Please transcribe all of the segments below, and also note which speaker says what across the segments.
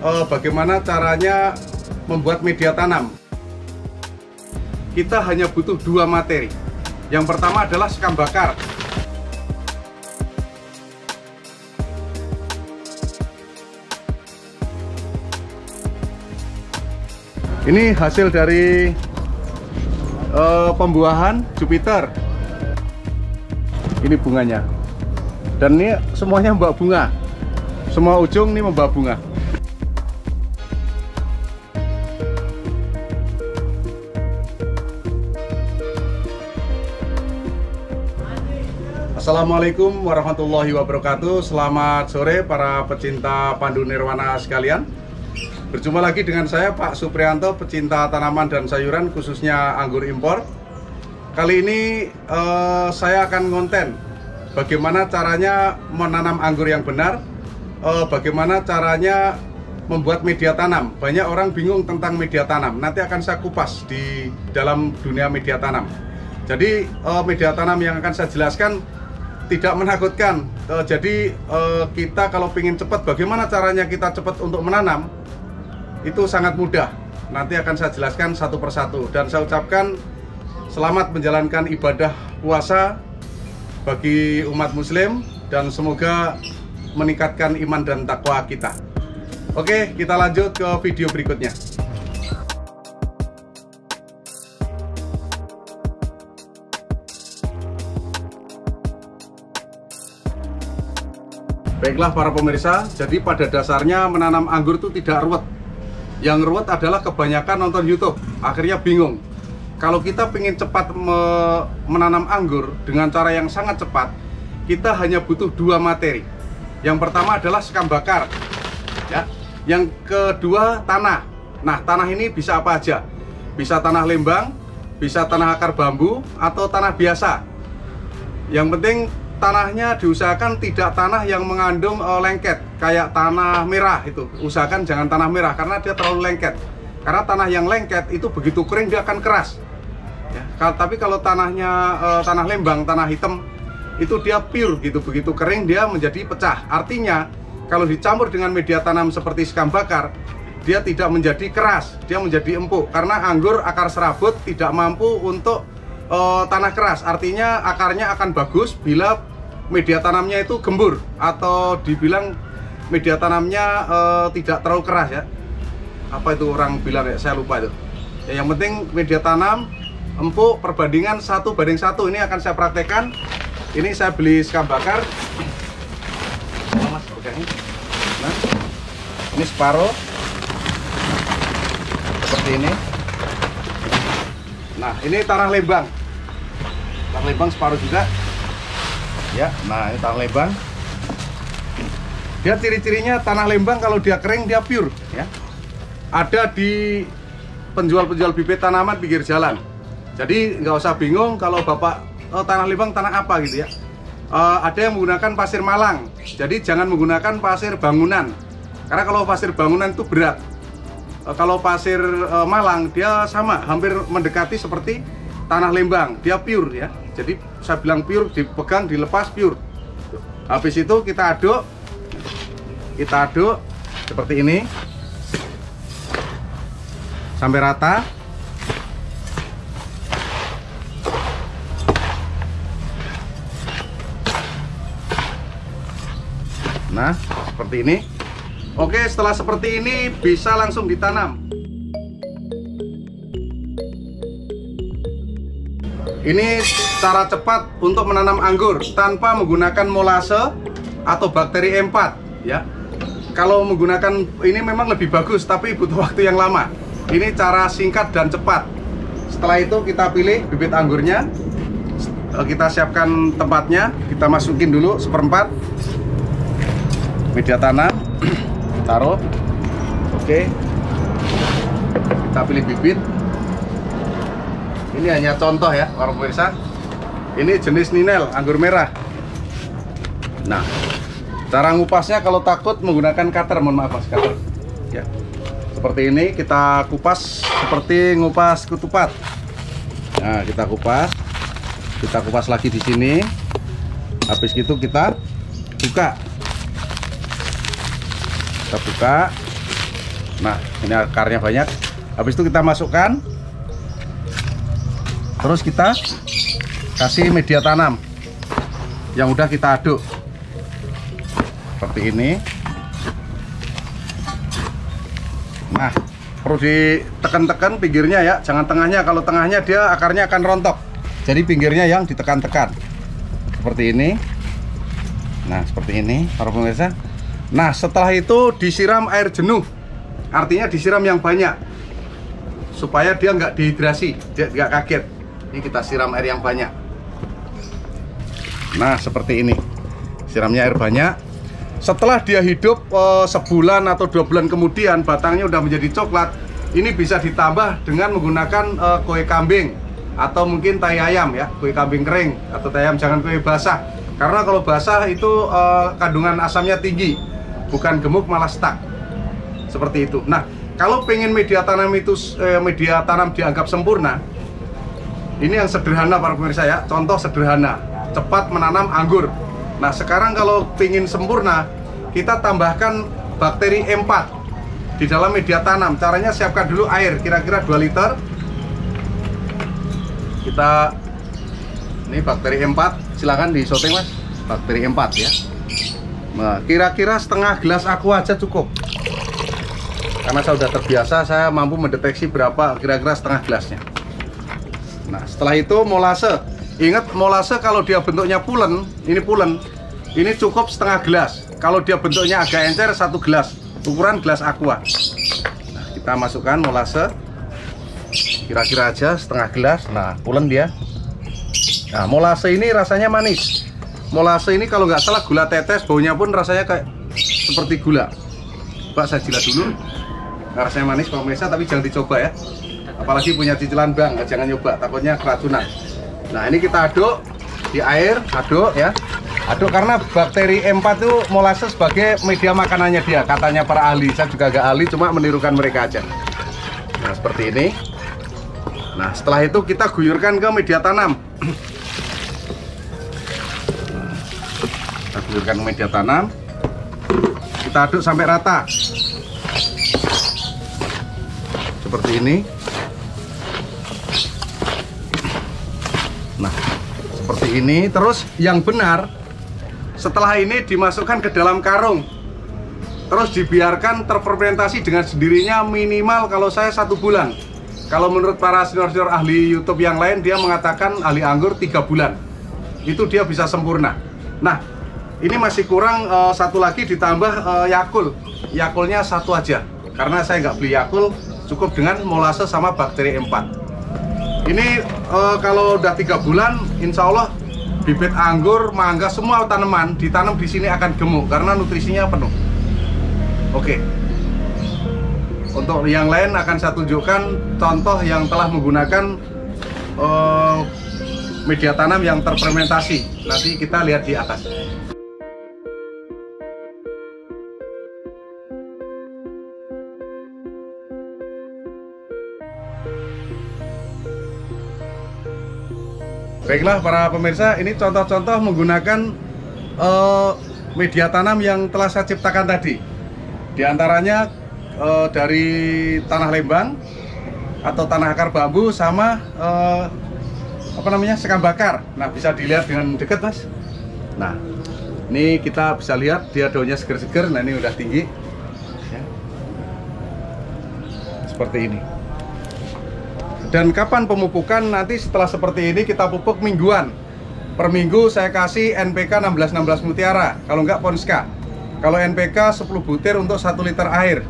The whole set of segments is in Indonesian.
Speaker 1: bagaimana caranya membuat media tanam. Kita hanya butuh dua materi. Yang pertama adalah sekam bakar. Ini hasil dari pembuahan Jupiter. Ini bunganya. Dan ini semuanya membawa bunga. Semua ujung ini membawa bunga. Assalamualaikum warahmatullahi wabarakatuh. Selamat sore para pecinta Pandu Nirwana sekalian. Berjumpa lagi dengan saya Pak Supriyanto, pecinta tanaman dan sayuran khususnya anggur impor. Kali ini saya akan konten bagaimana caranya menanam anggur yang benar, bagaimana caranya membuat media tanam. Banyak orang bingung tentang media tanam. Nanti akan saya kupas di dalam dunia media tanam. Jadi media tanam yang akan saya jelaskan tidak menakutkan. Jadi kita kalau ingin cepat, bagaimana caranya kita cepat untuk menanam, itu sangat mudah. Nanti akan saya jelaskan satu persatu. Dan saya ucapkan selamat menjalankan ibadah puasa bagi umat muslim, dan semoga meningkatkan iman dan takwa kita. Oke, kita lanjut ke video berikutnya. Baiklah para pemirsa, jadi pada dasarnya menanam anggur itu tidak ruwet. Yang ruwet adalah kebanyakan nonton YouTube, akhirnya bingung. Kalau kita ingin cepat menanam anggur dengan cara yang sangat cepat, kita hanya butuh dua materi. Yang pertama adalah sekam bakar, ya. Yang kedua tanah. Nah, tanah ini bisa apa aja? Bisa tanah lembang, bisa tanah akar bambu, atau tanah biasa. Yang penting tanahnya diusahakan tidak tanah yang mengandung lengket, kayak tanah merah itu. Usahakan jangan tanah merah karena dia terlalu lengket. Karena tanah yang lengket itu begitu kering dia akan keras. Ya, tapi kalau tanahnya tanah lembang, tanah hitam, itu dia pure gitu. Begitu kering dia menjadi pecah. Artinya kalau dicampur dengan media tanam seperti sekam bakar, dia tidak menjadi keras, dia menjadi empuk. Karena anggur akar serabut tidak mampu untuk tanah keras. Artinya akarnya akan bagus bila media tanamnya itu gembur, atau dibilang media tanamnya tidak terlalu keras, ya. Apa itu orang bilang, ya, saya lupa itu. Ya, yang penting media tanam empuk, perbandingan 1:1. Ini akan saya praktekkan. Ini saya beli sekam bakar. Nah, ini separuh seperti ini. Nah, ini tanah lembang. Tanah lembang separuh juga. Ya, nah ini tanah lembang. Dia ciri-cirinya tanah lembang kalau dia kering dia pure, ya. Ada di penjual-penjual bibit tanaman pinggir jalan. Jadi nggak usah bingung kalau Bapak tanah lembang tanah apa gitu, ya. Ada yang menggunakan pasir Malang. Jadi jangan menggunakan pasir bangunan. Karena kalau pasir bangunan itu berat. Kalau pasir Malang dia sama, hampir mendekati seperti tanah lembang, dia pure, ya. Jadi saya bilang pure, dipegang, dilepas pure. Habis itu kita aduk seperti ini sampai rata. Nah, seperti ini. Oke, setelah seperti ini bisa langsung ditanam. Ini cara cepat untuk menanam anggur tanpa menggunakan molase atau bakteri E4, ya. Kalau menggunakan ini memang lebih bagus, tapi butuh waktu yang lama. Ini cara singkat dan cepat. Setelah itu kita pilih bibit anggurnya. Kita siapkan tempatnya. Kita masukin dulu 1/4 media tanam. Taruh. Oke. Kita pilih bibit. Ini hanya contoh, ya, para pemirsa. Ini jenis Ninel, anggur merah. Nah, cara ngupasnya kalau takut menggunakan cutter, mohon maaf Mas, cutter. Ya. Seperti ini kita kupas seperti ngupas ketupat. Nah, kita kupas lagi di sini. Habis itu kita buka. Kita buka. Nah, ini akarnya banyak. Habis itu kita masukkan, terus kita kasih media tanam yang udah kita aduk seperti ini. Nah, perlu ditekan-tekan pinggirnya ya, jangan tengahnya. Kalau tengahnya dia akarnya akan rontok. Jadi pinggirnya yang ditekan-tekan seperti ini. Nah, seperti ini para pemirsa. Nah, setelah itu disiram air jenuh, artinya disiram yang banyak supaya dia nggak dehidrasi, dia nggak kaget. Ini kita siram air yang banyak. Nah, seperti ini, siramnya air banyak. Setelah dia hidup sebulan atau 2 bulan kemudian, batangnya udah menjadi coklat. Ini bisa ditambah dengan menggunakan kue kambing atau mungkin tai ayam ya, kue kambing kering atau tai ayam, jangan kue basah. Karena kalau basah itu kandungan asamnya tinggi, bukan gemuk malah stuck. Seperti itu. Nah, kalau pengen media tanam itu media tanam dianggap sempurna, ini yang sederhana para pemirsa ya, contoh sederhana, cepat menanam anggur. Nah, sekarang kalau pengen sempurna, kita tambahkan bakteri E4 di dalam media tanam. Caranya siapkan dulu air kira-kira 2 liter. Kita ini bakteri E4, silakan disyuting Mas. Bakteri E4 ya. Nah, kira-kira setengah gelas aqua aja cukup. Karena saya sudah terbiasa, saya mampu mendeteksi berapa kira-kira setengah gelasnya. Nah, setelah itu molase. Ingat, molase kalau dia bentuknya pulen, ini cukup setengah gelas. Kalau dia bentuknya agak encer, 1 gelas, ukuran gelas aqua. Nah, kita masukkan molase, kira-kira aja setengah gelas. Nah, pulen dia. Nah, molase ini rasanya manis. Molase ini kalau nggak salah gula tetes, baunya pun rasanya kayak seperti gula. Pak, saya jilat dulu. Rasanya manis Pak pemirsa, tapi jangan dicoba ya. Apalagi punya cicilan bank, jangan nyoba, takutnya keracunan. Nah, ini kita aduk di air, aduk ya. Aduk karena bakteri E4 itu molase sebagai media makanannya dia, katanya para ahli. Saya juga gak ahli, cuma menirukan mereka aja. Nah, seperti ini. Nah, setelah itu kita guyurkan ke media tanam. Kita guyurkan ke media tanam. Kita aduk sampai rata. Seperti ini. Nah, seperti ini. Terus yang benar, setelah ini dimasukkan ke dalam karung, terus dibiarkan terfermentasi dengan sendirinya minimal kalau saya 1 bulan. Kalau menurut para senior-senior ahli YouTube yang lain, dia mengatakan ahli anggur 3 bulan. Itu dia bisa sempurna. Nah, ini masih kurang 1 lagi ditambah Yakult. Yakultnya 1 aja. Karena saya nggak beli Yakult, cukup dengan molase sama bakteri E4. Ini kalau udah 3 bulan, insya Allah bibit anggur, mangga, semua tanaman ditanam di sini akan gemuk karena nutrisinya penuh. Oke. Untuk yang lain akan saya tunjukkan contoh yang telah menggunakan media tanam yang terfermentasi. Nanti kita lihat di atas. Baiklah para pemirsa, ini contoh-contoh menggunakan media tanam yang telah saya ciptakan tadi. Di antaranya dari tanah lembang atau tanah akar bambu sama sekam bakar. Nah, bisa dilihat dengan dekat Mas. Nah, ini kita bisa lihat dia daunnya seger-seger. Nah, ini udah tinggi ya. Seperti ini. Dan kapan pemupukan? Nanti setelah seperti ini kita pupuk mingguan. Per minggu saya kasih NPK 1616 Mutiara, kalau enggak Ponska. Kalau NPK 10 butir untuk 1 liter air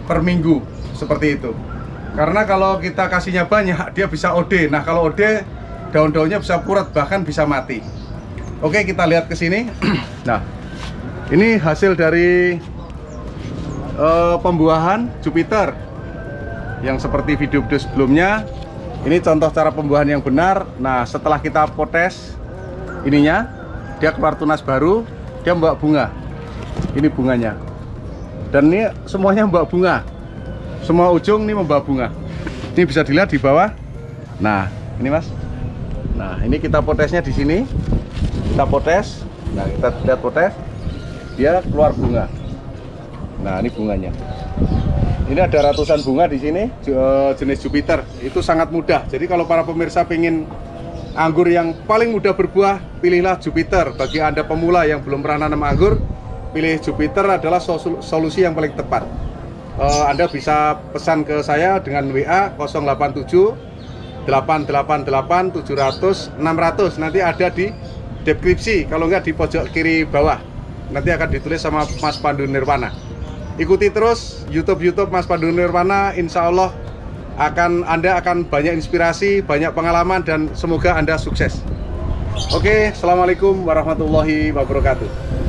Speaker 1: per minggu, seperti itu. Karena kalau kita kasihnya banyak, dia bisa OD. Nah, kalau OD, daun-daunnya bisa purat, bahkan bisa mati. Oke, kita lihat ke sini. Nah, ini hasil dari pembuahan Jupiter yang seperti video-video sebelumnya. Ini contoh cara pembuahan yang benar. Nah, setelah kita potes ininya, dia keluar tunas baru, dia membawa bunga. Ini bunganya. Dan ini semuanya membawa bunga. Semua ujung ini membawa bunga. Ini bisa dilihat di bawah. Nah, ini Mas. Nah, ini kita potesnya di sini. Kita potes. Nah, kita lihat potes. Dia keluar bunga. Nah, ini bunganya. Ini ada ratusan bunga di sini, jenis Jupiter. Itu sangat mudah. Jadi kalau para pemirsa pengen anggur yang paling mudah berbuah, pilihlah Jupiter. Bagi Anda pemula yang belum pernah nanam anggur, pilih Jupiter adalah solusi yang paling tepat. Anda bisa pesan ke saya dengan WA 087 888 700 600. Nanti ada di deskripsi, kalau enggak di pojok kiri bawah. Nanti akan ditulis sama Mas Pandu Nirwana. Ikuti terus YouTube Mas Pandu Nirwana, insya Allah Anda akan banyak inspirasi, banyak pengalaman, dan semoga Anda sukses. Oke, assalamualaikum warahmatullahi wabarakatuh.